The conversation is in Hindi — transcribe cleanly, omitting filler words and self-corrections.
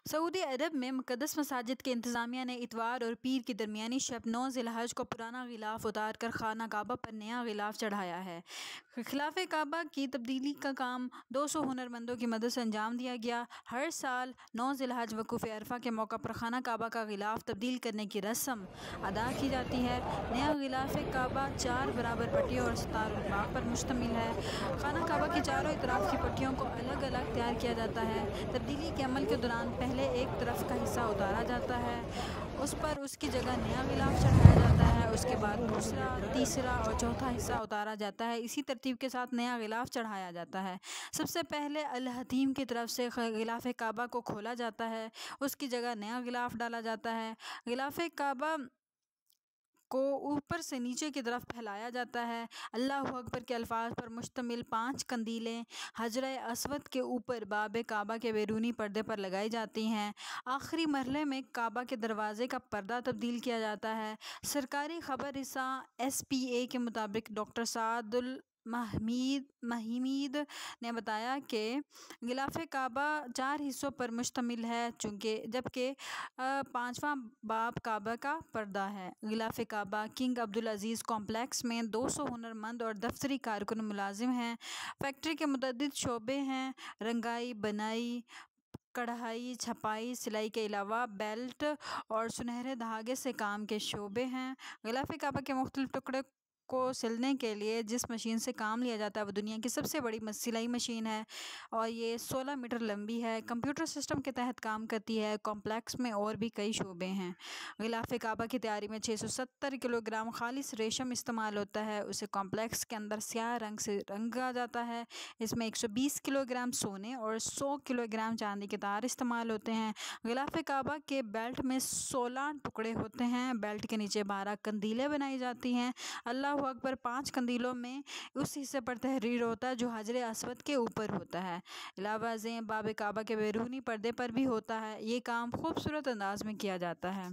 सऊदी अरब में मुक़द्दस मसाजिद के इंतज़ामिया ने इतवार और पीर की दरमियानी शब 9 ज़िलहज को पुराना गिलाफ उतार कर खाना काबा पर नया गिलाफ चढ़ाया है। खिलाफ़े काबा की तब्दीली का काम 200 हुनरमंदों की मदद से अंजाम दिया गया। हर साल 9 ज़िलहज वक़ूफ़ अरफा के मौका पर खाना काबा का गिलाफ तब्दील करने की रस्म अदा की जाती है। नया गिलाफ़ काबा 4 बराबर पट्टियों और सितारुल बाग पर मुश्तमिल है। खाना काबा की चारों इतराफ़ की पट्टियों को अलग अलग तैयार किया जाता है। तब्दीली के अमल के दौरान पहले एक तरफ का हिस्सा उतारा जाता है, उस पर उसकी जगह नया गिलाफ चढ़ाया जाता है। उसके बाद दूसरा, तीसरा और चौथा हिस्सा उतारा जाता है। इसी तरतीब के साथ नया गिलाफ चढ़ाया जाता है। सबसे पहले अल हतीम की तरफ से गिलाफ़ काबा को खोला जाता है, उसकी जगह नया गिलाफ डाला जाता है। गिलाफ़ काबा को ऊपर से नीचे की तरफ फैलाया जाता है। अल्लाहु अकबर के अल्फाज पर मुश्तमिल 5 कंदीलें हजर अस्वद के ऊपर बाब काबा के बैरूनी पर्दे पर लगाई जाती हैं। आखिरी मरहले में काबा के दरवाज़े का पर्दा तब्दील किया जाता है। सरकारी खबररसा SPA के मुताबिक डॉक्टर सादुल महमीद ने बताया कि गिलाफ़ काबा 4 हिस्सों पर मुश्तमिल है, जबकि 5वां बाब काबा का पर्दा है। गिलाफ़ काबा किंग अब्दुल अज़ीज़ कॉम्प्लेक्स में 200 हुनरमंद और दफ्तरी कारकुन मुलाजिम हैं। फैक्ट्री के मुतअद्दिद शोबे हैं, रंगाई, बनाई, कढ़ाई, छपाई, सिलाई के अलावा बेल्ट और सुनहरे धागे से काम के शोबे हैं। गिलाफ़ काबा के मुख्तलिफ टुकड़े को सिलने के लिए जिस मशीन से काम लिया जाता है वो दुनिया की सबसे बड़ी सिलाई मशीन है और ये 16 मीटर लंबी है। कंप्यूटर सिस्टम के तहत काम करती है। कॉम्प्लेक्स में और भी कई शोबे हैं। गिलाफ़ काबा की तैयारी में 670 किलोग्राम खालिस रेशम इस्तेमाल होता है। उसे कॉम्प्लेक्स के अंदर स्याह रंग से रंगा जाता है। इसमें 120 किलोग्राम सोने और 100 किलोग्राम चांदी के तार इस्तेमाल होते हैं। गिलाफ़ काबा के बेल्ट में 16 टुकड़े होते हैं। बेल्ट के नीचे 12 कंदीलें बनाई जाती हैं। अल्लाहु अकबर 5 कंदीलों में उस हिस्से पर तहरीर होता है जो हजर अस्वद के ऊपर होता है। अलावा बाब काबा के बैरूनी पर्दे पर भी होता है। ये काम खूबसूरत अंदाज में किया जाता है।